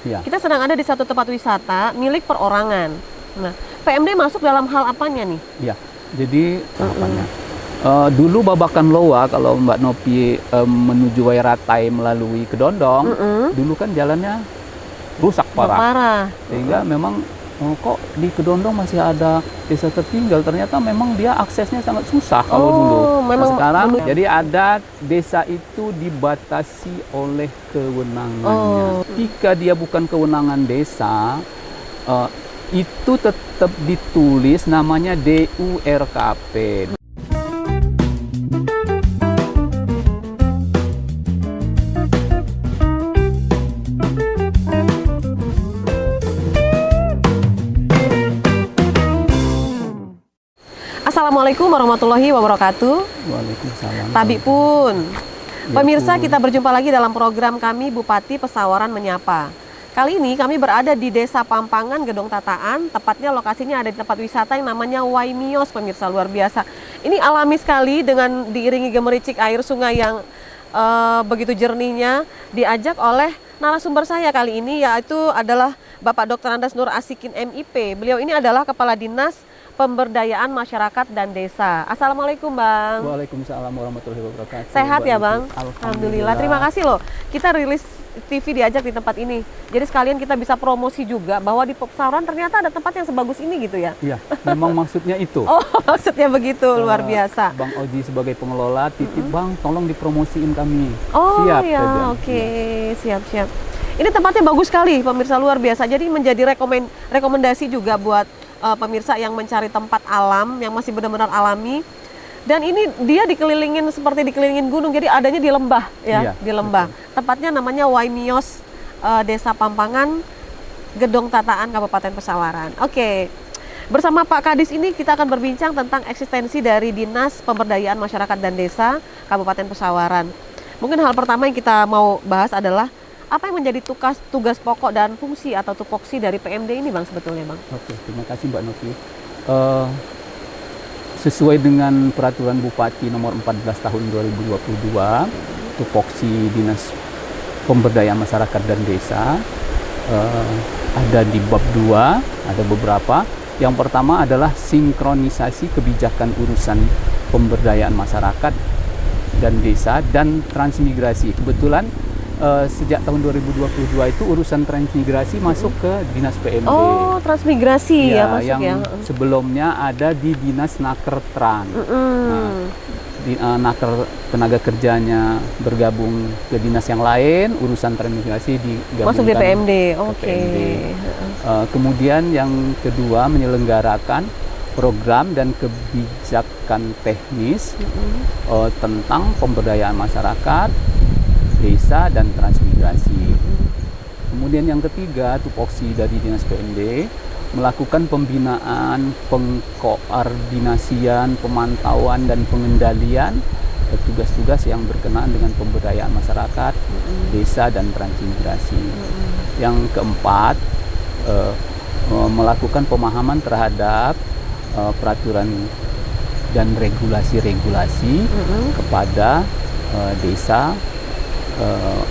Ya. Kita sedang ada di satu tempat wisata milik perorangan. Nah, PMD masuk dalam hal apanya nih? Ya, jadi tahapannya. Dulu Babakan Loa, kalau Mbak Nopi menuju Wairatai melalui Kedondong, dulu kan jalannya rusak parah. Sehingga memang kok di Kedondong masih ada desa tertinggal. Ternyata memang dia aksesnya sangat susah kalau dulu. Nah, sekarang jadi ada desa itu dibatasi oleh kewenangannya. Jika dia bukan kewenangan desa, itu tetap ditulis namanya DURKP. Assalamualaikum warahmatullahi wabarakatuh. Waalaikumsalam. Tabi pun. Ya, Pemirsa, pun. kita berjumpa lagi dalam program kami Bupati Pesawaran Menyapa. Kali ini kami berada di Desa Pampangan, Gedong Tataan. Tepatnya lokasinya ada di tempat wisata yang namanya Waimios, pemirsa, luar biasa. Ini alami sekali dengan diiringi gemericik air sungai yang begitu jernihnya. Diajak oleh narasumber saya kali ini, yaitu adalah Bapak Dr. Andes Nur Asikin MIP. Beliau ini adalah Kepala Dinas Pemberdayaan Masyarakat dan Desa. Assalamualaikum, Bang. Waalaikumsalam warahmatullahi wabarakatuh. Sehat ya, Bang? Alhamdulillah. Terima kasih loh. Kita rilis TV diajak di tempat ini. Jadi sekalian kita bisa promosi juga bahwa di Pesawaran ternyata ada tempat yang sebagus ini gitu ya. Iya, memang maksudnya itu. Oh, maksudnya begitu, luar biasa. Bang Oji sebagai pengelola, titip Bang, tolong dipromosiin kami. Oh Siap, ya, oke. Siap-siap. Ini tempatnya bagus sekali, pemirsa, luar biasa. Jadi menjadi rekomendasi juga buat pemirsa yang mencari tempat alam yang masih benar-benar alami. Dan ini dia dikelilingin seperti dikelilingin gunung, jadi adanya di lembah ya, iya, di lembah. Betul. Tempatnya namanya Waimios, Desa Pampangan, Gedong Tataan, Kabupaten Pesawaran. Oke. Bersama Pak Kadis ini kita akan berbincang tentang eksistensi dari Dinas Pemberdayaan Masyarakat dan Desa Kabupaten Pesawaran. Mungkin hal pertama yang kita mau bahas adalah apa yang menjadi tugas pokok dan fungsi atau tupoksi dari PMD ini, Bang, sebetulnya, Bang? Oke, terima kasih Mbak Novi. Sesuai dengan Peraturan Bupati Nomor 14 Tahun 2022, tupoksi Dinas Pemberdayaan Masyarakat dan Desa ada di bab 2, ada beberapa. Yang pertama adalah sinkronisasi kebijakan urusan pemberdayaan masyarakat dan desa dan transmigrasi. Kebetulan sejak tahun 2022 itu urusan transmigrasi masuk ke Dinas PMD. Oh, transmigrasi ya masuk yang ya. Sebelumnya ada di Dinas Nakertran. Nah, Naker tenaga kerjanya bergabung ke dinas yang lain, urusan transmigrasi digabungkan masuk di PMD. Oke. Kemudian yang kedua menyelenggarakan program dan kebijakan teknis tentang pemberdayaan masyarakat, desa dan transmigrasi. Kemudian yang ketiga, tupoksi dari Dinas PMD melakukan pembinaan, pengkoordinasian, pemantauan dan pengendalian tugas-tugas yang berkenaan dengan pemberdayaan masyarakat, desa dan transmigrasi. Yang keempat, melakukan pemahaman terhadap peraturan dan regulasi-regulasi kepada desa.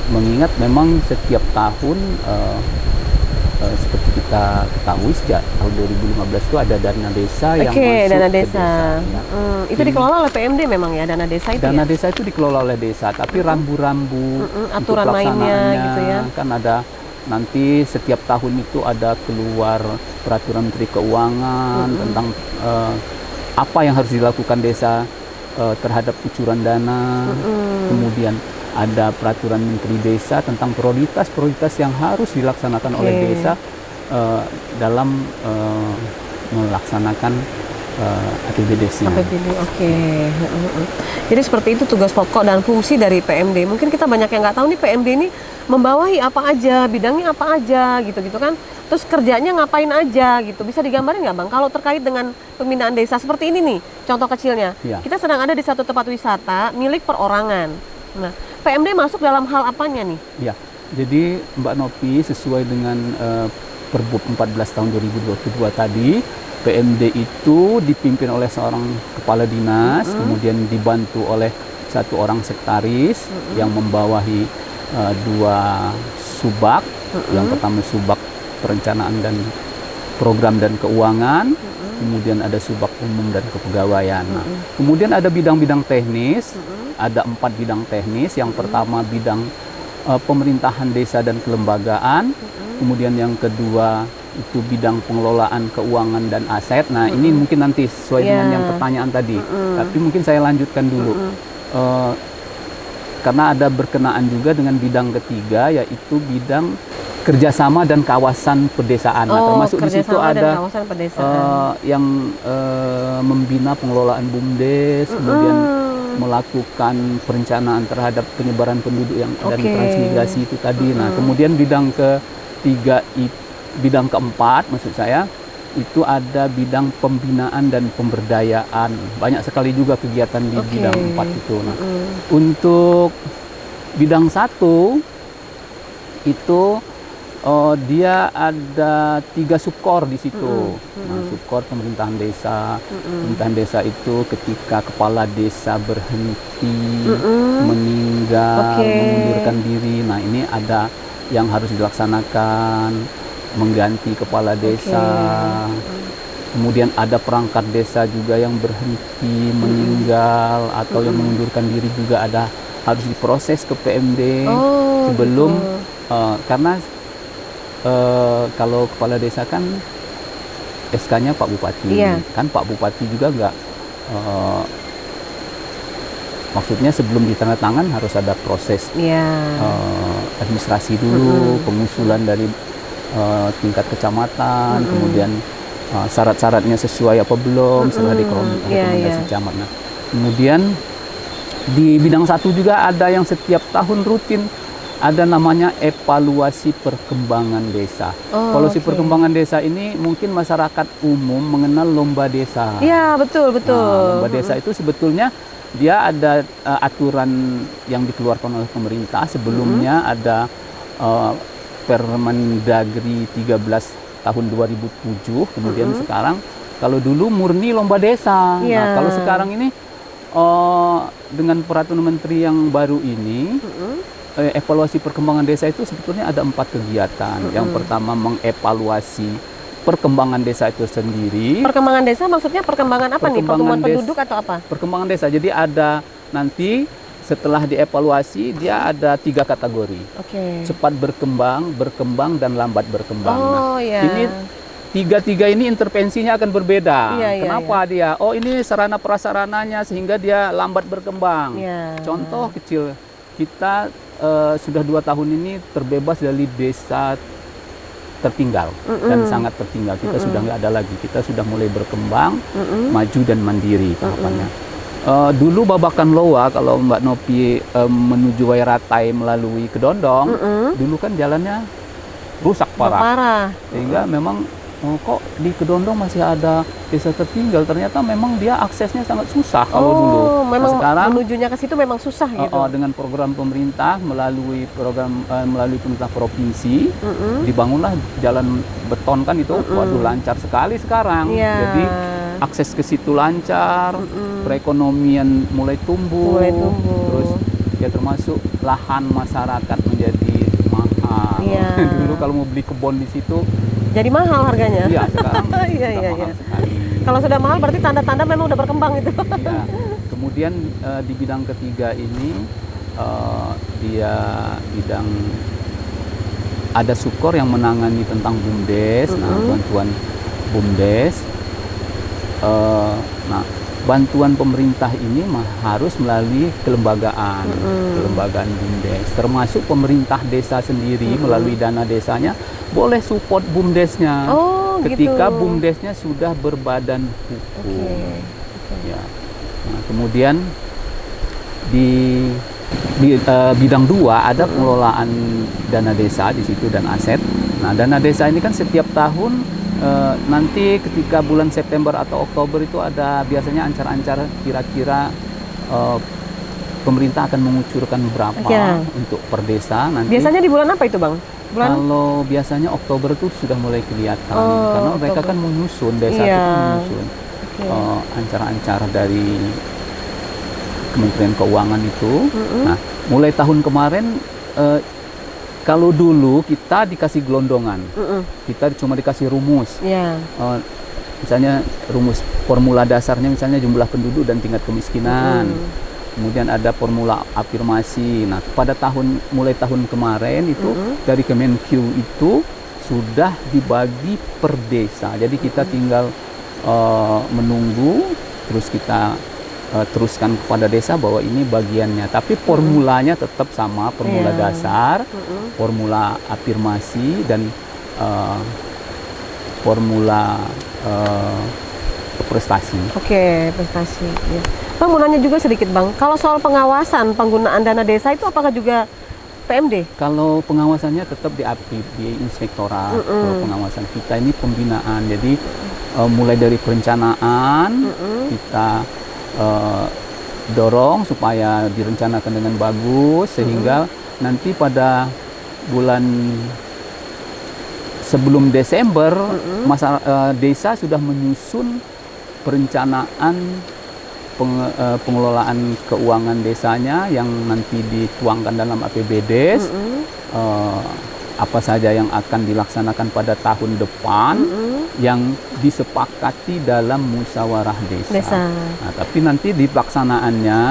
Mengingat memang setiap tahun seperti kita ketahui sejak tahun 2015 itu ada dana desa yang masuk dana ke desa. Itu dikelola oleh PMD memang ya, dana desa itu. Dana desa itu dikelola oleh desa, tapi rambu-rambu aturan mainnya gitu ya. Kan ada nanti setiap tahun itu ada keluar peraturan Menteri Keuangan tentang apa yang harus dilakukan desa terhadap kucuran dana. Kemudian ada peraturan Menteri Desa tentang prioritas yang harus dilaksanakan oleh desa dalam melaksanakan APBDes-nya. Oke. Jadi seperti itu tugas pokok dan fungsi dari PMD. Mungkin kita banyak yang nggak tahu nih PMD ini membawahi apa aja, bidangnya apa aja, gitu-gitu kan. Terus kerjanya ngapain aja gitu. Bisa digambarin nggak, Bang? Kalau terkait dengan pembinaan desa seperti ini nih, contoh kecilnya. Ya. Kita sedang ada di satu tempat wisata milik perorangan. Nah, PMD masuk dalam hal apanya nih? Ya, jadi Mbak Nopi sesuai dengan Perbup 14 tahun 2022 tadi, PMD itu dipimpin oleh seorang kepala dinas, kemudian dibantu oleh satu orang sekretaris yang membawahi 2 subak Yang pertama Subak Perencanaan dan Program dan Keuangan, kemudian ada Subak Umum dan Kepegawaian. Nah, kemudian ada bidang-bidang teknis, ada 4 bidang teknis. Yang pertama bidang pemerintahan desa dan kelembagaan, kemudian yang kedua itu bidang pengelolaan keuangan dan aset. Nah, ini mungkin nanti sesuai dengan yang pertanyaan tadi. Tapi mungkin saya lanjutkan dulu. Karena ada berkenaan juga dengan bidang ketiga, yaitu bidang kerjasama dan kawasan pedesaan. Nah, termasuk di situ ada yang membina pengelolaan BUMDes, kemudian melakukan perencanaan terhadap penyebaran penduduk yang dan transmigrasi itu tadi. Nah, kemudian bidang ketiga bidang keempat maksud saya itu ada bidang pembinaan dan pemberdayaan. Banyak sekali juga kegiatan di bidang 4 itu. Nah, untuk bidang 1 itu dia ada 3 subkor di situ. Nah, subkor pemerintahan desa. Pemerintahan desa itu ketika kepala desa berhenti, meninggal, mengundurkan diri. Nah, ini ada yang harus dilaksanakan, mengganti kepala desa. Kemudian ada perangkat desa juga yang berhenti, meninggal, atau yang mengundurkan diri juga harus diproses ke PMD sebelum karena kalau kepala desa kan SK-nya Pak Bupati, kan Pak Bupati juga nggak maksudnya sebelum ditandatangan harus ada proses administrasi dulu, pengusulan dari tingkat kecamatan, kemudian syarat-syaratnya sesuai apa belum, setelah rekomendasi camat. Nah, kemudian di bidang 1 juga ada yang setiap tahun rutin ada namanya evaluasi perkembangan desa. Evaluasi perkembangan desa ini mungkin masyarakat umum mengenal lomba desa. Iya, betul. Nah, lomba desa itu sebetulnya dia ada aturan yang dikeluarkan oleh pemerintah. Sebelumnya ada Permendagri 13 tahun 2007, kemudian sekarang kalau dulu murni lomba desa. Nah, kalau sekarang ini dengan peraturan menteri yang baru ini, evaluasi perkembangan desa itu sebetulnya ada 4 kegiatan. Yang pertama mengevaluasi perkembangan desa itu sendiri. Perkembangan desa maksudnya perkembangan apa nih? Pertumbuhan penduduk atau apa? Perkembangan desa. Jadi ada nanti setelah dievaluasi dia ada 3 kategori. Cepat berkembang, dan lambat berkembang. Ini tiga ini intervensinya akan berbeda. Kenapa dia? Oh, ini sarana prasarananya sehingga dia lambat berkembang. Contoh kecil, kita sudah 2 tahun ini terbebas dari desa tertinggal dan sangat tertinggal. Kita sudah nggak ada lagi. Kita sudah mulai berkembang, maju dan mandiri tahapannya. Dulu Babakan Loa, kalau Mbak Nopi menuju Wairatai melalui Kedondong, dulu kan jalannya rusak parah. Sehingga memang kok di Kedondong masih ada desa tertinggal. Ternyata memang dia aksesnya sangat susah kalau dulu. Memang sekarang menujunya ke situ memang susah gitu. Dengan program pemerintah melalui pemerintah provinsi, dibangunlah jalan beton kan itu. Waduh, lancar sekali sekarang. Jadi akses ke situ lancar, perekonomian mulai tumbuh, terus ya termasuk lahan masyarakat menjadi mahal. Dulu kalau mau beli kebun di situ jadi mahal harganya. Iya, sekarang mahal sekali. Kalau sudah mahal berarti tanda-tanda memang udah berkembang itu. Kemudian di bidang ketiga ini dia bidang ada subkor yang menangani tentang BUMDes, bantuan BUMDes. Bantuan pemerintah ini harus melalui kelembagaan BUMDes, termasuk pemerintah desa sendiri melalui dana desanya boleh support BUMDesnya ketika BUMDesnya sudah berbadan hukum. Nah, kemudian di bidang 2 ada pengelolaan dana desa di situ dan aset. Nah, dana desa ini kan setiap tahun nanti ketika bulan September atau Oktober itu ada biasanya ancar-ancar kira-kira pemerintah akan mengucurkan berapa untuk per desa nanti. Biasanya di bulan apa itu, Bang? Kalau biasanya Oktober itu sudah mulai kelihatan karena mereka kan menyusun desa itu menyusun ancar-ancar dari Kementerian Keuangan itu. Nah, mulai tahun kemarin Kalau dulu kita dikasih gelondongan, kita cuma dikasih rumus. Misalnya rumus formula dasarnya misalnya jumlah penduduk dan tingkat kemiskinan. Kemudian ada formula afirmasi. Nah, pada mulai tahun kemarin itu dari Kemenq itu sudah dibagi per desa. Jadi kita tinggal menunggu, terus kita teruskan kepada desa bahwa ini bagiannya. Tapi formulanya tetap sama, formula dasar, formula afirmasi, dan formula prestasi. Oke, prestasi. Ya. Bang, mau nanya juga sedikit Bang, kalau soal pengawasan penggunaan dana desa itu apakah juga PMD? Kalau pengawasannya tetap di APIP, di Inspektorat. Kalau pengawasan kita ini pembinaan, jadi mulai dari perencanaan kita dorong supaya direncanakan dengan bagus, sehingga nanti pada bulan sebelum Desember desa sudah menyusun perencanaan pengelolaan keuangan desanya yang nanti dituangkan dalam APBDes, apa saja yang akan dilaksanakan pada tahun depan yang disepakati dalam musyawarah desa. Nah, tapi nanti di pelaksanaannya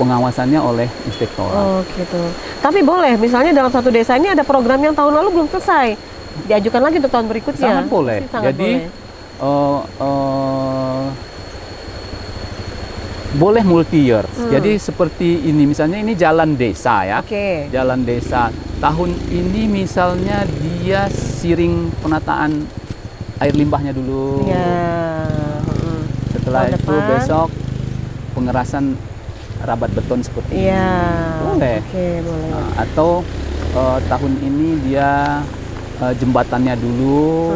pengawasannya oleh inspektorat. Oh gitu. Tapi boleh, misalnya dalam satu desa ini ada program yang tahun lalu belum selesai, diajukan lagi untuk tahun berikutnya. Sangat boleh. Jadi boleh multi years. Jadi seperti ini, misalnya ini jalan desa ya. Jalan desa. Tahun ini misalnya dia siring penataan air limbahnya dulu. Setelah itu besok pengerasan rabat beton seperti ini. Boleh. Boleh. Nah, atau tahun ini dia jembatannya dulu.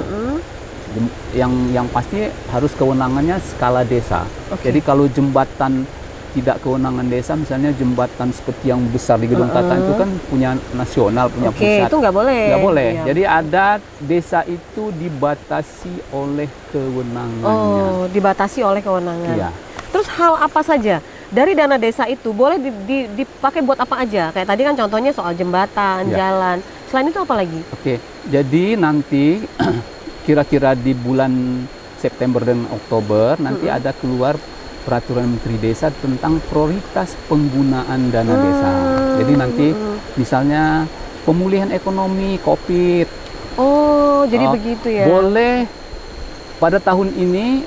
Yang pasti harus kewenangannya skala desa. Jadi kalau jembatan tidak kewenangan desa, misalnya jembatan seperti yang besar di Gedong Tata itu kan punya nasional, punya pusat. Itu nggak boleh. Nggak boleh. Jadi ada desa itu dibatasi oleh kewenangannya. Oh, dibatasi oleh kewenangan. Terus hal apa saja dari dana desa itu boleh dipakai buat apa aja? Kayak tadi kan contohnya soal jembatan, jalan. Selain itu apa lagi? Jadi nanti kira-kira di bulan September dan Oktober nanti ada keluar peraturan Menteri Desa tentang prioritas penggunaan dana desa. Jadi nanti misalnya pemulihan ekonomi COVID. Oh, jadi begitu ya. Boleh pada tahun ini,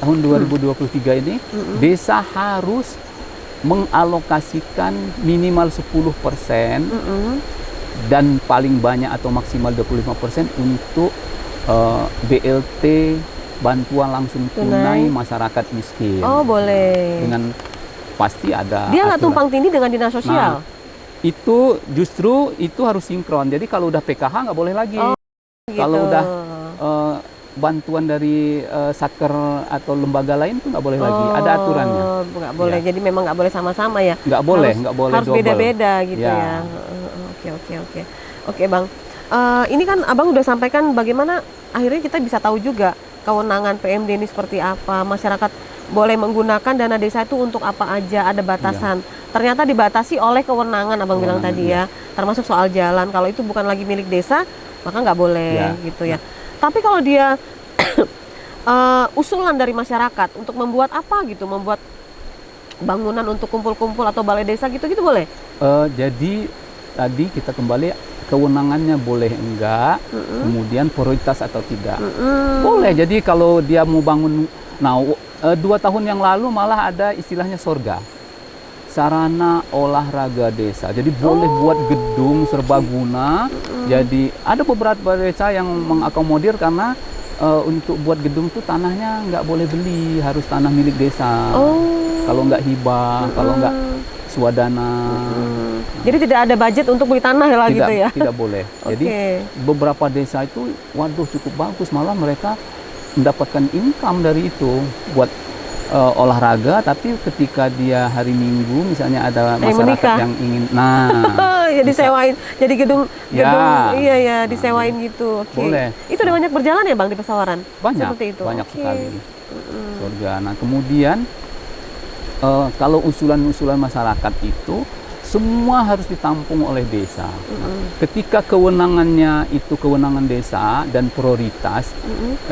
tahun 2023 ini, desa harus mengalokasikan minimal 10% dan paling banyak atau maksimal 25% untuk BLT, bantuan langsung tunai masyarakat miskin. Oh, boleh. Dengan pasti ada. Dia nggak tumpang tindih dengan dinas sosial. Itu justru itu harus sinkron. Jadi kalau udah PKH nggak boleh lagi. Kalau udah bantuan dari satker atau lembaga lain tuh nggak boleh lagi. Ada aturannya. Nggak boleh. Jadi memang nggak boleh sama-sama ya. Nggak boleh. Harus beda-beda gitu ya. Oke Bang. Ini kan Abang udah sampaikan bagaimana akhirnya kita bisa tahu juga kewenangan PMD ini seperti apa, masyarakat boleh menggunakan dana desa itu untuk apa aja, ada batasan. Ternyata dibatasi oleh kewenangan Abang bilang tadi ya, termasuk soal jalan. Kalau itu bukan lagi milik desa, maka nggak boleh gitu ya. Tapi kalau dia usulan dari masyarakat untuk membuat apa gitu, membuat bangunan untuk kumpul-kumpul atau balai desa gitu-gitu boleh? Jadi tadi kita kembali kewenangannya boleh enggak, kemudian prioritas atau tidak. Boleh, jadi kalau dia mau bangun, 2 tahun yang lalu malah ada istilahnya sorga, sarana olahraga desa. Jadi boleh buat gedung serbaguna. Jadi ada beberapa desa yang mengakomodir karena untuk buat gedung tuh tanahnya nggak boleh beli, harus tanah milik desa. Kalau nggak hibah, kalau nggak swadana. Jadi tidak ada budget untuk beli tanah lah gitu ya? Tidak boleh. Jadi beberapa desa itu, waduh cukup bagus, malah mereka mendapatkan income dari itu buat olahraga. Tapi ketika dia hari Minggu, misalnya ada masyarakat yang ingin, ya disewain, jadi gedung disewain gitu. Boleh. Itu udah banyak berjalan ya Bang di Pesawaran? Banyak, seperti itu. Banyak sekali. Surga. Nah kemudian kalau usulan-usulan masyarakat itu semua harus ditampung oleh desa. Ketika kewenangannya itu kewenangan desa dan prioritas,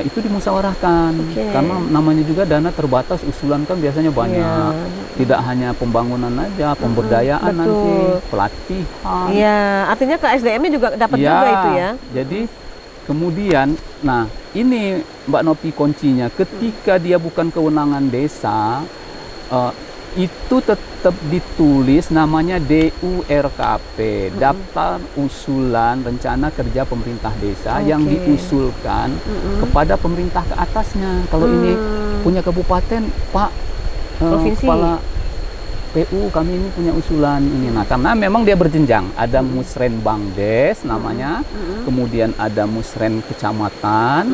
itu dimusyawarahkan. Karena namanya juga dana terbatas, usulan kan biasanya banyak. Tidak hanya pembangunan aja, pemberdayaan nanti, pelatihan. Iya, artinya ke SDM-nya juga dapat juga itu ya. Jadi kemudian, nah ini Mbak Nopi kuncinya, ketika dia bukan kewenangan desa, itu tetap ditulis namanya DURKP, Daftar Usulan Rencana Kerja Pemerintah Desa, yang diusulkan kepada pemerintah ke atasnya. Kalau ini punya kabupaten, Pak Provinsi. Kepala PU, kami ini punya usulan ini. Nah, karena memang dia berjenjang, ada Musrenbang Des namanya, kemudian ada Musren Kecamatan,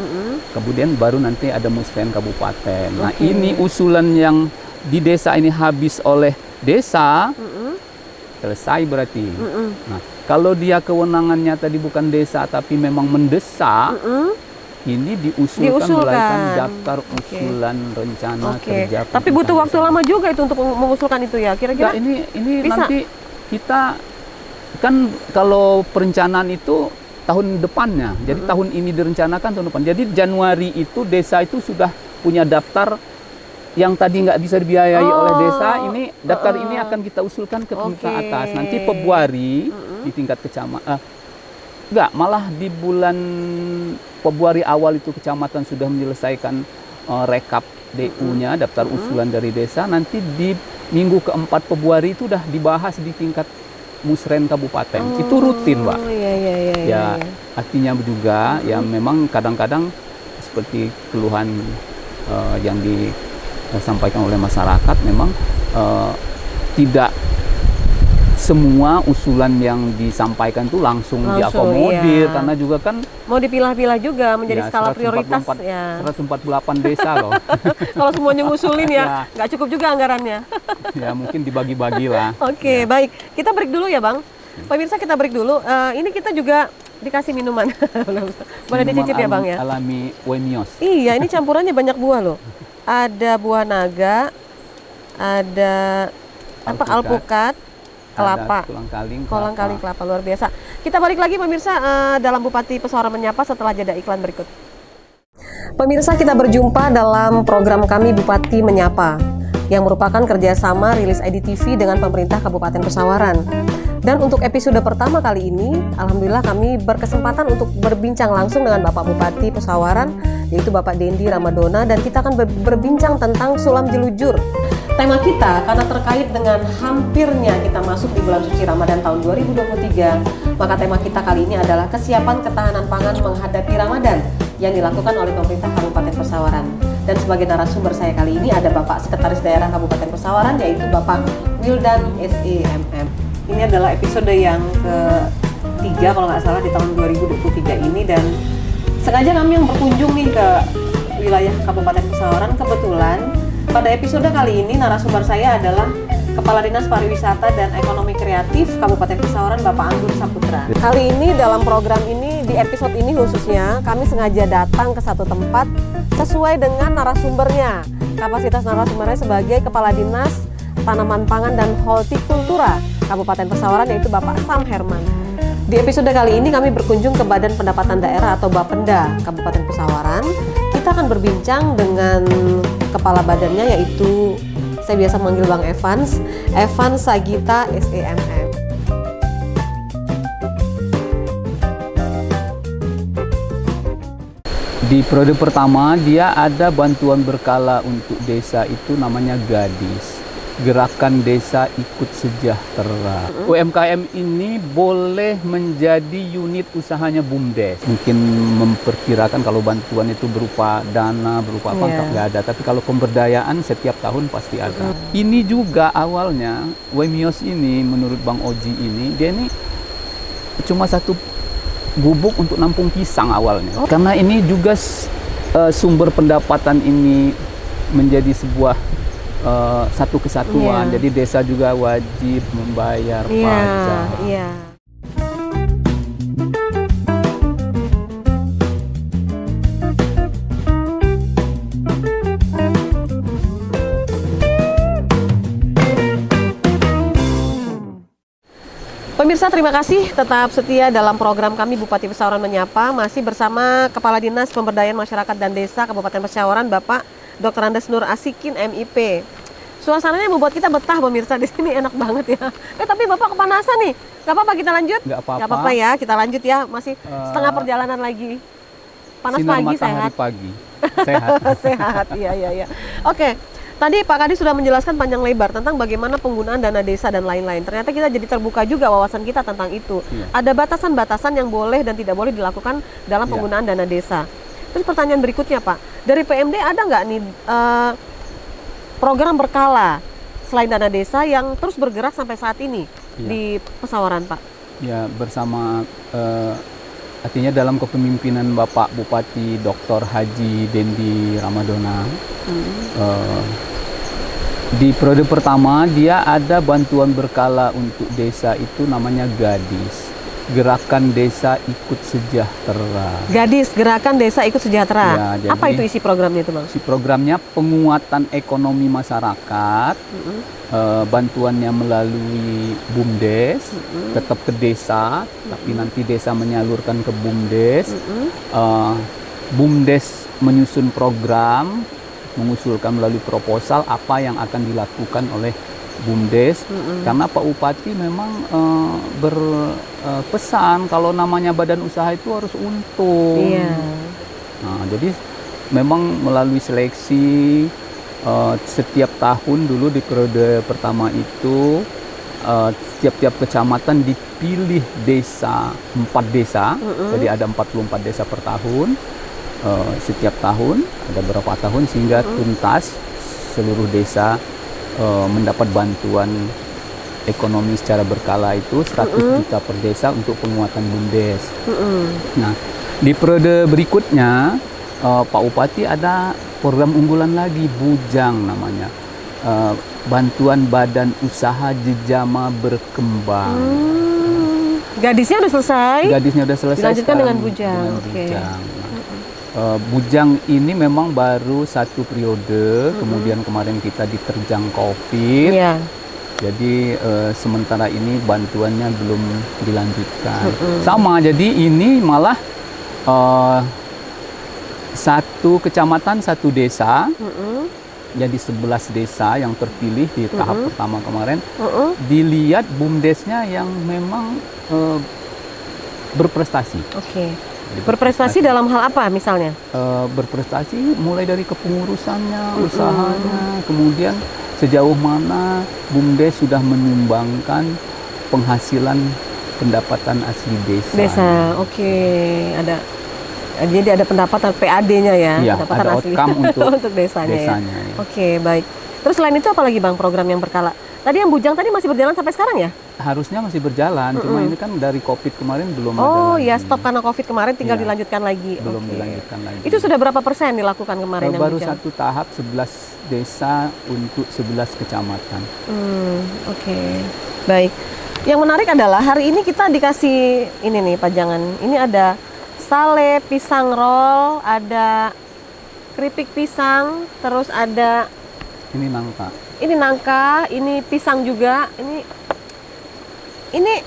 kemudian baru nanti ada Musren Kabupaten. Nah, ini usulan yang di desa ini habis oleh desa, selesai berarti. Nah, kalau dia kewenangannya tadi bukan desa tapi memang mendesak, ini diusulkan melalui daftar usulan rencana kerja. Tapi butuh waktu lama juga itu untuk mengusulkan itu ya, kira-kira? Nah, ini nanti kita kan kalau perencanaan itu tahun depannya, jadi tahun ini direncanakan tahun depan. Jadi Januari itu desa itu sudah punya daftar yang tadi nggak bisa dibiayai oleh desa, ini daftar ini akan kita usulkan ke tingkat atas. Nanti Februari di tingkat kecamatan, enggak, malah di bulan Februari awal itu kecamatan sudah menyelesaikan rekap DU-nya, daftar usulan dari desa. Nanti di minggu keempat Februari itu udah dibahas di tingkat Musren Kabupaten. Itu rutin, Mbak. Ya, artinya juga ya memang kadang-kadang seperti keluhan yang disampaikan oleh masyarakat, memang tidak semua usulan yang disampaikan itu langsung diakomodir, karena juga kan mau dipilah-pilah juga menjadi skala prioritas ya. 148 desa loh. Kalau semuanya ngusulin ya, nggak cukup juga anggarannya. Ya mungkin dibagi-bagi lah. Baik. Kita break dulu ya, Bang. Pemirsa, kita break dulu. Ini kita juga dikasih minuman. Boleh dicicip ya, Bang ya? Alami Wemios. Iya, ini campurannya banyak buah loh. Ada buah naga, ada alpukat, kelapa, kolang-kaling kelapa, luar biasa. Kita balik lagi pemirsa dalam Bupati Pesawaran Menyapa setelah jeda iklan berikut. Pemirsa, kita berjumpa dalam program kami Bupati Menyapa yang merupakan kerjasama rilis IDTV dengan pemerintah Kabupaten Pesawaran. Dan untuk episode pertama kali ini, alhamdulillah kami berkesempatan untuk berbincang langsung dengan Bapak Bupati Pesawaran, yaitu Bapak Dendi Ramadona, dan kita akan berbincang tentang Sulam Jelujur. Tema kita karena terkait dengan hampirnya kita masuk di bulan suci Ramadan tahun 2023, maka tema kita kali ini adalah kesiapan ketahanan pangan menghadapi Ramadan yang dilakukan oleh pemerintah Kabupaten Pesawaran. Dan sebagai narasumber saya kali ini ada Bapak Sekretaris Daerah Kabupaten Pesawaran, yaitu Bapak Wildan SEMM. Ini adalah episode yang ketiga kalau nggak salah di tahun 2023 ini, dan sengaja kami yang berkunjung nih ke wilayah Kabupaten Pesawaran. Kebetulan pada episode kali ini narasumber saya adalah Kepala Dinas Pariwisata dan Ekonomi Kreatif Kabupaten Pesawaran, Bapak Anggun Saputra. Kali ini dalam program ini, di episode ini khususnya, kami sengaja datang ke satu tempat sesuai dengan narasumbernya. Kapasitas narasumbernya sebagai Kepala Dinas Tanaman Pangan dan Hortikultura Kabupaten Pesawaran, yaitu Bapak Sam Herman. Di episode kali ini kami berkunjung ke Badan Pendapatan Daerah atau Bapenda Kabupaten Pesawaran. Kita akan berbincang dengan kepala badannya, yaitu saya biasa manggil Bang Evans Sagita SEMM. Di periode pertama dia ada bantuan berkala untuk desa itu namanya Gadis, Gerakan Desa Ikut Sejahtera. UMKM ini boleh menjadi unit usahanya BUMDes. Mungkin memperkirakan kalau bantuan itu berupa dana, berupa apa nggak ada. Tapi kalau pemberdayaan setiap tahun pasti ada. Ini juga awalnya Wemios ini menurut Bang Oji ini, dia ini cuma satu gubuk untuk nampung pisang awalnya. Karena ini juga sumber pendapatan ini menjadi sebuah satu kesatuan. Jadi desa juga wajib membayar pajak. Pemirsa, terima kasih tetap setia dalam program kami Bupati Pesawaran Menyapa. Masih bersama Kepala Dinas Pemberdayaan Masyarakat dan Desa Kabupaten Pesawaran, Bapak Dr. Andes Nur Asikin, MIP. Suasananya membuat kita betah, pemirsa. Di sini enak banget ya. Tapi Bapak kepanasan nih. Gak apa-apa kita lanjut? Gak apa-apa. Gak apa-apa ya, kita lanjut ya. Masih setengah perjalanan lagi. Panas pagi, sehat? Pagi. Sehat. Sehat, iya. Oke. Tadi Pak Kadi sudah menjelaskan panjang lebar tentang bagaimana penggunaan dana desa dan lain-lain. Ternyata kita jadi terbuka juga wawasan kita tentang itu. Ada batasan-batasan yang boleh dan tidak boleh dilakukan dalam penggunaan dana desa. Terus pertanyaan berikutnya Pak, dari PMD ada nggak nih program berkala selain dana desa yang terus bergerak sampai saat ini di Pesawaran Pak? Ya, bersama artinya dalam kepemimpinan Bapak Bupati Dr. Haji Dendi Ramadona. Di periode pertama dia ada bantuan berkala untuk desa itu namanya GADIS, Gerakan Desa Ikut Sejahtera. GADIS, Gerakan Desa Ikut Sejahtera. Ya, apa itu isi programnya itu Bang? Isi programnya penguatan ekonomi masyarakat, bantuannya melalui BUMDes, tetap ke desa, tapi nanti desa menyalurkan ke BUMDes. BUMDes menyusun program, mengusulkan melalui proposal apa yang akan dilakukan oleh BUMDes, karena Pak Bupati memang berpesan kalau namanya badan usaha itu harus untung. Nah, jadi memang melalui seleksi setiap tahun dulu di periode pertama itu setiap kecamatan dipilih desa, 4 desa, jadi ada 44 desa per tahun. Setiap tahun ada berapa tahun sehingga tuntas seluruh desa mendapat bantuan ekonomi secara berkala itu 100 juta per desa untuk penguatan BUMDes. Nah, di periode berikutnya Pak Bupati ada program unggulan lagi, Bujang namanya, bantuan badan usaha jejama berkembang. Gadisnya udah selesai? Gadisnya udah selesai. Dilanjutkan dengan Bujang. Bujang. Bujang ini memang baru 1 periode, kemudian kemarin kita diterjang COVID, jadi sementara ini bantuannya belum dilanjutkan. Sama, jadi ini malah 1 kecamatan 1 desa, jadi 11 desa yang terpilih di tahap pertama kemarin, dilihat BUMDesnya yang memang berprestasi. Berprestasi dalam hal apa misalnya? Berprestasi mulai dari kepengurusannya, usahanya, kemudian sejauh mana BUMDes sudah menyumbangkan penghasilan pendapatan asli desa. Jadi ada pendapatan PAD-nya ya, pendapatan ada asli untuk desanya. Baik. Terus selain itu apa lagi Bang program yang berkala? Tadi yang Bujang tadi masih berjalan sampai sekarang ya? Harusnya masih berjalan, cuma ini kan dari COVID kemarin belum ada. Oh ya, stop karena COVID kemarin, tinggal dilanjutkan lagi. Belum dilanjutkan lagi. Itu sudah berapa persen dilakukan kemarin? Baru 1 tahap, 11 desa untuk 11 kecamatan. Baik. Yang menarik adalah hari ini kita dikasih ini nih pajangan. Ini ada sale pisang roll, ada keripik pisang, terus ada ini nangka. Ini nangka, ini pisang juga. Ini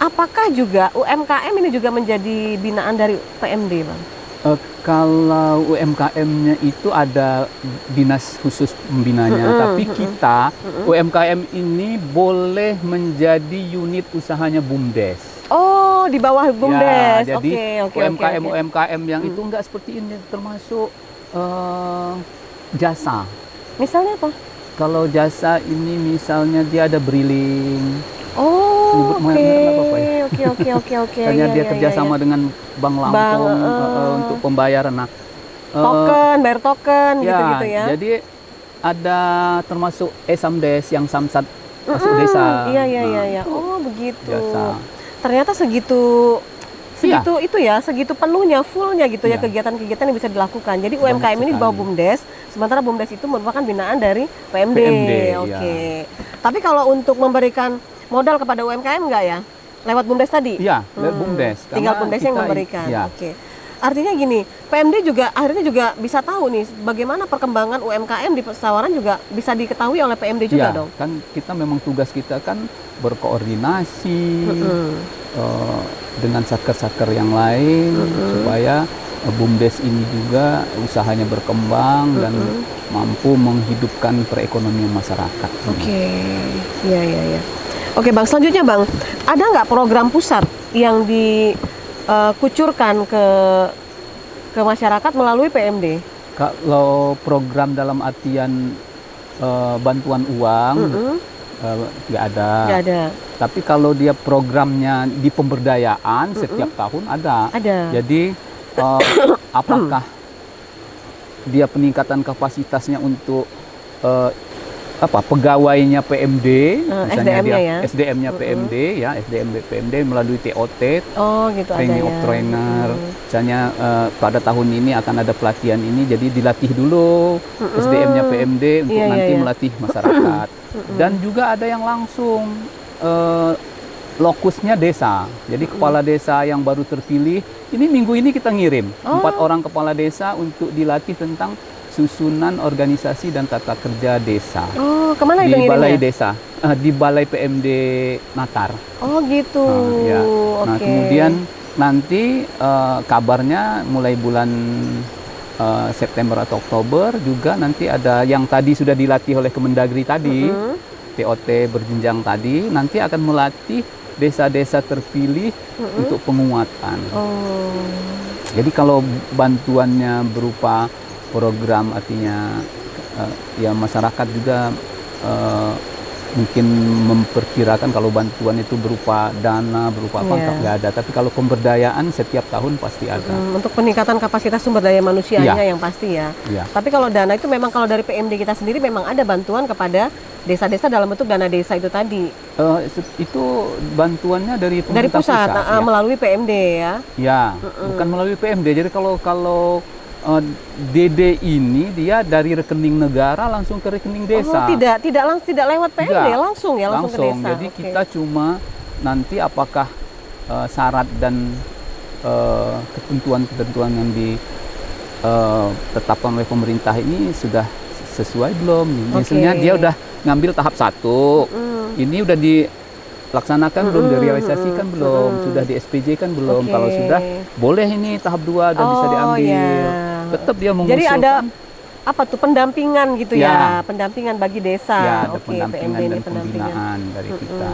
apakah juga UMKM ini juga menjadi binaan dari PMD, Bang? Kalau UMKM-nya itu ada dinas khusus pembinanya, tapi kita UMKM ini boleh menjadi unit usahanya BUMDes. Oh, di bawah BUMDes. Ya, jadi UMKM yang itu enggak seperti ini, termasuk jasa. Misalnya apa? Kalau jasa ini misalnya dia ada briling. Oh, oke. Hanya dia kerjasama dengan Bank Lampung untuk pembayaran. Nah, bayar token gitu-gitu ya. Jadi ada termasuk Samdes yang samsat masuk desa. Iya. Oh, begitu. Jasa. Ternyata segitu penuhnya, fullnya gitu ya kegiatan-kegiatan yang bisa dilakukan. Jadi UMKM ini di bawah BUMDes, sementara BUMDes itu merupakan binaan dari PMD. Tapi kalau untuk memberikan modal kepada UMKM enggak ya? Lewat BUMDes tadi? Iya, lewat BUMDes. Tinggal BUMDes yang memberikan. Artinya gini, PMD juga akhirnya juga bisa tahu nih bagaimana perkembangan UMKM di Pesawaran juga bisa diketahui oleh PMD juga dong. Kan kita memang tugas kita kan berkoordinasi dengan satker-satker yang lain supaya BUMDes ini juga usahanya berkembang dan mampu menghidupkan perekonomian masyarakat. Oke, ya. Oke Bang, selanjutnya Bang, ada nggak program pusat yang dikucurkan ke masyarakat melalui PMD? Kalau program dalam artian bantuan uang nggak ada. Nggak ada. Tapi kalau dia programnya di pemberdayaan setiap tahun ada. Jadi apakah dia peningkatan kapasitasnya untuk pegawainya PMD, misalnya dia SDM-nya PMD ya, PMD melalui TOT, training of trainer, misalnya pada tahun ini akan ada pelatihan ini, jadi dilatih dulu SDM-nya PMD untuk nanti melatih masyarakat. Dan juga ada yang langsung lokusnya desa, jadi kepala desa yang baru terpilih, ini minggu ini kita ngirim 4 orang kepala desa untuk dilatih tentang susunan organisasi dan tata kerja desa. Kemana itu di balai ngirimnya? Desa, di balai PMD Natar. Oh gitu. Ya. Nah kemudian nanti kabarnya mulai bulan September atau Oktober juga nanti ada yang tadi sudah dilatih oleh Kemendagri tadi, TOT berjenjang tadi, nanti akan melatih desa-desa terpilih untuk penguatan. Jadi kalau bantuannya berupa program, artinya ya masyarakat juga mungkin memperkirakan kalau bantuan itu berupa dana, berupa apa, nggak ada. Tapi kalau pemberdayaan setiap tahun pasti ada. Untuk peningkatan kapasitas sumber daya manusianya yang pasti ya. Tapi kalau dana itu memang kalau dari PMD kita sendiri memang ada bantuan kepada desa-desa dalam bentuk dana desa itu tadi. Itu bantuannya dari pemerintah pusat melalui PMD ya. Ya, bukan melalui PMD. Jadi kalau DD ini dia dari rekening negara langsung ke rekening desa. Tidak lewat PMD, langsung ke desa. Jadi kita cuma nanti apakah syarat dan ketentuan-ketentuan yang ditetapkan oleh pemerintah ini sudah sesuai belum? Misalnya dia udah ngambil tahap 1, ini udah dilaksanakan belum, direalisasikan belum, sudah di SPJ kan belum. Kalau sudah, boleh ini tahap 2 dan bisa diambil. Tetap dia mengusulkan. Jadi ada pendampingan gitu ya, pendampingan bagi desa. Ya, ada pendampingan dan pembinaan dari kita.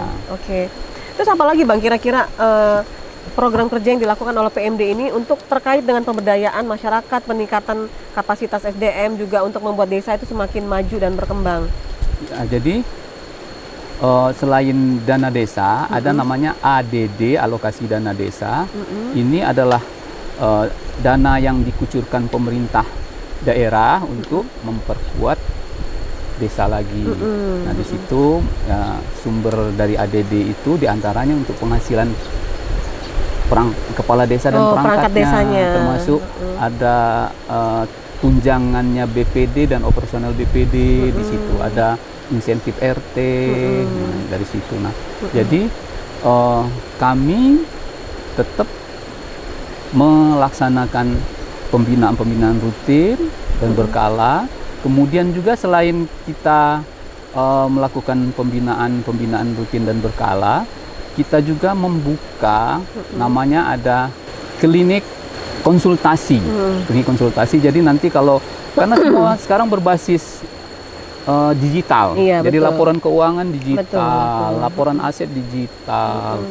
Terus apa lagi Bang kira-kira program kerja yang dilakukan oleh PMD ini untuk terkait dengan pemberdayaan masyarakat, peningkatan kapasitas SDM juga untuk membuat desa itu semakin maju dan berkembang? Jadi selain dana desa, ada namanya ADD, alokasi dana desa. Ini adalah dana yang dikucurkan pemerintah daerah untuk memperkuat desa lagi. Nah di situ sumber dari ADD itu diantaranya untuk penghasilan kepala desa dan perangkat desanya, termasuk ada tunjangannya BPD dan operasional BPD. Di situ ada insentif RT dari situ. Nah, jadi kami tetap melaksanakan pembinaan rutin dan berkala. Kemudian juga selain kita melakukan pembinaan rutin dan berkala, kita juga membuka namanya ada klinik konsultasi. Klinik konsultasi. Jadi nanti karena semua sekarang berbasis digital. Jadi laporan keuangan digital, laporan aset digital.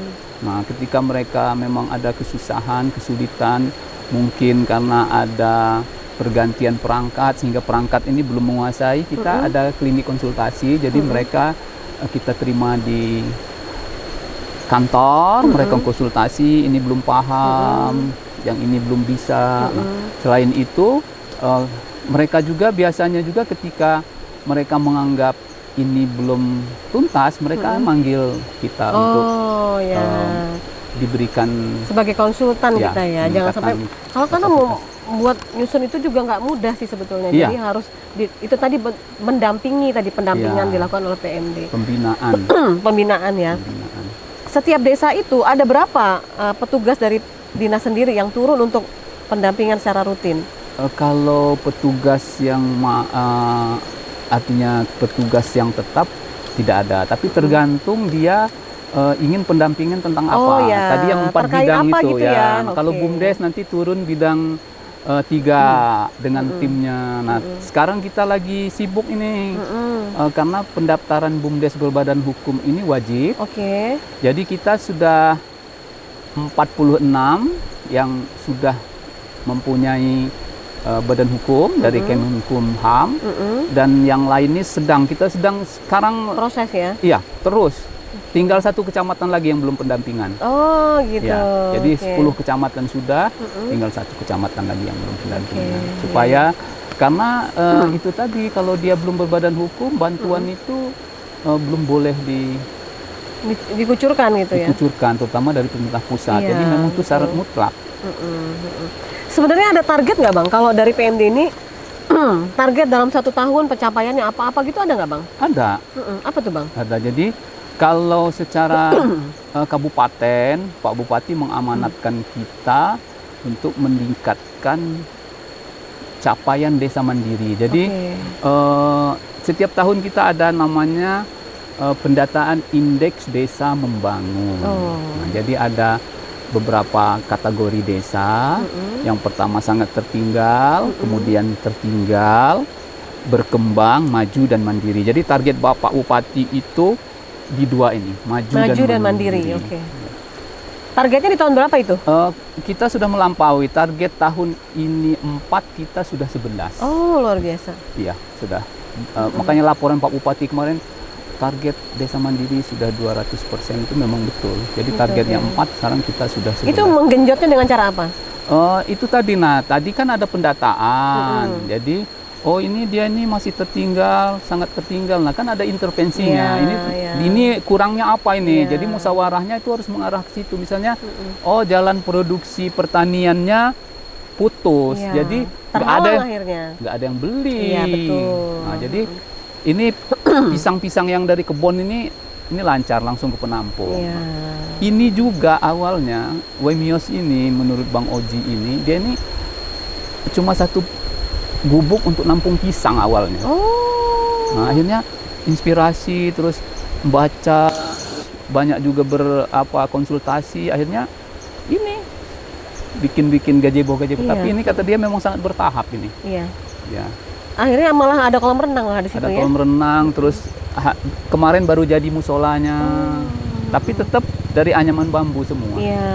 Nah, ketika mereka memang ada kesulitan, mungkin karena ada pergantian perangkat sehingga perangkat ini belum menguasai, kita ada klinik konsultasi. Jadi mereka kita terima di kantor, mereka konsultasi, ini belum paham, yang ini belum bisa. Selain itu, mereka juga biasanya juga ketika mereka menganggap ini belum tuntas, mereka manggil kita untuk diberikan sebagai konsultan kita ya. Jangan sampai kalau karena mau buat nyusun itu juga nggak mudah sih sebetulnya. Jadi harus itu tadi pendampingan dilakukan oleh PMD. Pembinaan ya. Setiap desa itu ada berapa petugas dari dinas sendiri yang turun untuk pendampingan secara rutin? Kalau petugas yang artinya petugas yang tetap tidak ada, tapi tergantung dia ingin pendampingan tentang apa. Oh ya, Tadi yang 4 terkait bidang apa itu gitu ya. ya? Nah, kalau Oke. BUMDes nanti turun bidang 3 dengan timnya. Nah, sekarang kita lagi sibuk ini karena pendaftaran BUMDes berbadan hukum ini wajib. Oke. Jadi kita sudah 46 yang sudah mempunyai badan hukum dari Kemenkumham, dan yang lainnya kita sedang sekarang Proses ya? iya terus tinggal 1 kecamatan lagi yang belum pendampingan. Oh gitu. Ya, jadi Oke. 10 kecamatan sudah, tinggal 1 kecamatan lagi yang belum pendampingan. Oke, Supaya karena itu tadi kalau dia belum berbadan hukum, bantuan itu belum boleh Dikucurkan gitu ya? dikucurkan, terutama dari pemerintah pusat. Iya, Jadi memang itu syarat betul. mutlak. Sebenarnya ada target nggak Bang? Kalau dari PMD ini target dalam 1 tahun pencapaiannya apa-apa gitu ada nggak Bang? Ada, Apa tuh Bang? ada. Jadi kalau secara kabupaten, Pak Bupati mengamanatkan kita untuk meningkatkan capaian desa mandiri. Jadi setiap tahun kita ada namanya pendataan indeks desa membangun. Nah, jadi ada beberapa kategori desa. Yang pertama sangat tertinggal, kemudian tertinggal, berkembang, maju dan mandiri. Jadi target Bapak Bupati itu di 2 ini, maju dan mandiri. Oke. Targetnya di tahun berapa itu? Kita sudah melampaui target tahun ini 4, kita sudah 11. Oh, luar biasa. Iya, sudah. Makanya laporan Pak Bupati kemarin target desa mandiri sudah 200% itu memang betul. Jadi targetnya 4, sekarang kita sudah 11. Itu menggenjotnya dengan cara apa? Itu tadi, tadi kan ada pendataan. Jadi, ini dia ini masih tertinggal, sangat tertinggal. Nah, kan ada intervensinya. Ini kurangnya apa ini? Jadi musyawarahnya itu harus mengarah ke situ. Misalnya, jalan produksi pertaniannya putus. Jadi nggak ada yang beli. Iya, betul. Nah, jadi ini pisang-pisang yang dari kebun ini lancar langsung ke penampung. Iya. Ini juga awalnya Waimios ini menurut Bang Oji ini dia ini cuma 1 gubuk untuk nampung pisang awalnya. Nah, akhirnya inspirasi, terus baca, terus banyak juga konsultasi, akhirnya ini bikin gazebo. Tapi ini kata dia memang sangat bertahap ini. Iya. Ya. Akhirnya malah ada kolam renang lah di situ Ada ya. kolam renang, terus kemarin baru jadi musolanya. Tapi tetap dari anyaman bambu semua. Iya.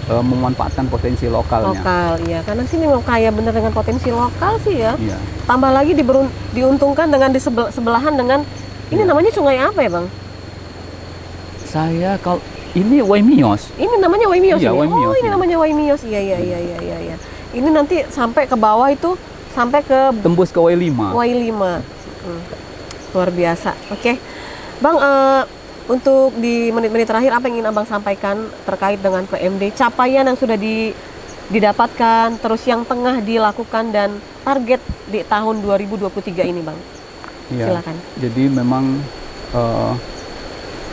Memanfaatkan potensi lokalnya. Lokal, iya. Karena sini memang kaya bener dengan potensi lokal sih ya. Iya. Tambah lagi diuntungkan dengan sebelahan dengan ini namanya sungai apa ya Bang? Kalau ini Waimios. Ini namanya Waimios. Iya, ini? Waimios, ini iya. namanya Waimios. Iya. Ini nanti sampai ke bawah itu sampai ke Tembus ke Y5. Luar biasa. Oke. Bang, untuk di menit-menit terakhir apa yang ingin Abang sampaikan terkait dengan PMD, capaian yang sudah didapatkan, terus yang tengah dilakukan dan target di tahun 2023 ini Bang? Ya, silakan. jadi memang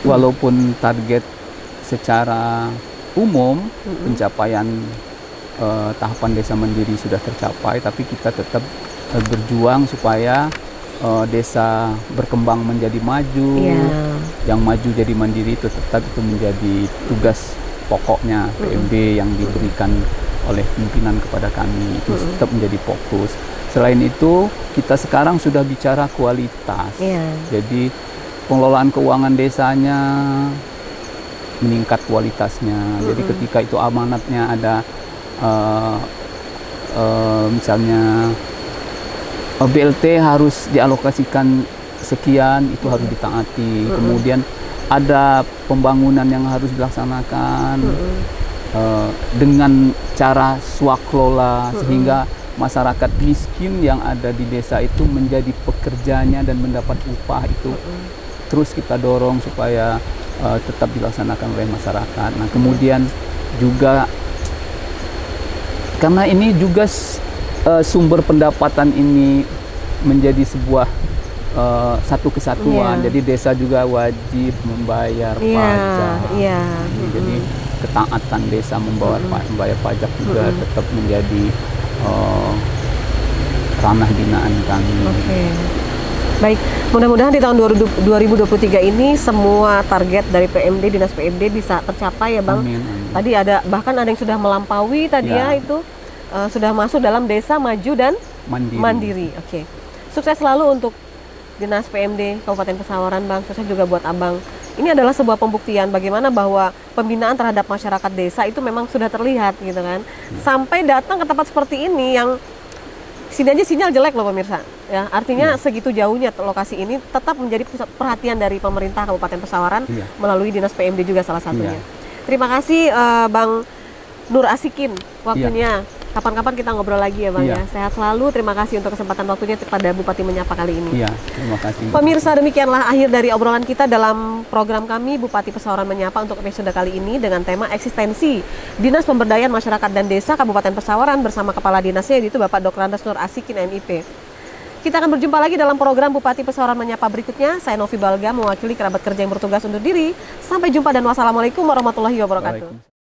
walaupun target secara umum pencapaian tahapan desa mandiri sudah tercapai, tapi kita tetap berjuang supaya desa berkembang menjadi maju, yang maju jadi mandiri itu tetap itu menjadi tugas pokoknya PMD yang diberikan oleh pimpinan kepada kami, itu tetap menjadi fokus. Selain itu kita sekarang sudah bicara kualitas, jadi pengelolaan keuangan desanya meningkat kualitasnya. Jadi ketika itu amanatnya ada misalnya BLT harus dialokasikan sekian, itu harus ditaati. Kemudian ada pembangunan yang harus dilaksanakan dengan cara swaklola, sehingga masyarakat miskin yang ada di desa itu menjadi pekerjanya dan mendapat upah itu terus kita dorong supaya tetap dilaksanakan oleh masyarakat. Nah, kemudian juga karena ini juga sumber pendapatan ini menjadi sebuah satu kesatuan, jadi desa juga wajib membayar pajak. Jadi ketaatan desa membayar pajak juga tetap menjadi ranah binaan kami. Baik, mudah-mudahan di tahun 2023 ini semua target dari PMD, Dinas PMD bisa tercapai ya Bang. Amin, amin. Tadi bahkan ada yang sudah melampaui tadi ya itu sudah masuk dalam desa maju dan mandiri. Oke. Sukses selalu untuk Dinas PMD Kabupaten Pesawaran Bang, sukses juga buat Abang. Ini adalah sebuah pembuktian bagaimana bahwa pembinaan terhadap masyarakat desa itu memang sudah terlihat gitu kan. Sampai datang ke tempat seperti ini yang sini aja sinyal jelek loh pemirsa. Ya, artinya segitu jauhnya lokasi ini tetap menjadi pusat perhatian dari pemerintah Kabupaten Pesawaran melalui Dinas PMD juga salah satunya. Terima kasih Bang Nur Asikin waktunya. Kapan-kapan kita ngobrol lagi ya Bang ya. Sehat selalu. Terima kasih untuk kesempatan waktunya kepada Bupati Menyapa kali ini. Iya, terima kasih. Pemirsa, demikianlah akhir dari obrolan kita dalam program kami Bupati Pesawaran Menyapa untuk episode kali ini dengan tema eksistensi Dinas Pemberdayaan Masyarakat dan Desa Kabupaten Pesawaran bersama Kepala Dinasnya yaitu Bapak Dr. Andes Nur Asikin MIP. Kita akan berjumpa lagi dalam program Bupati Pesawaran Menyapa berikutnya. Saya Novi Balga mewakili kerabat kerja yang bertugas undur diri. Sampai jumpa dan wassalamualaikum warahmatullahi wabarakatuh.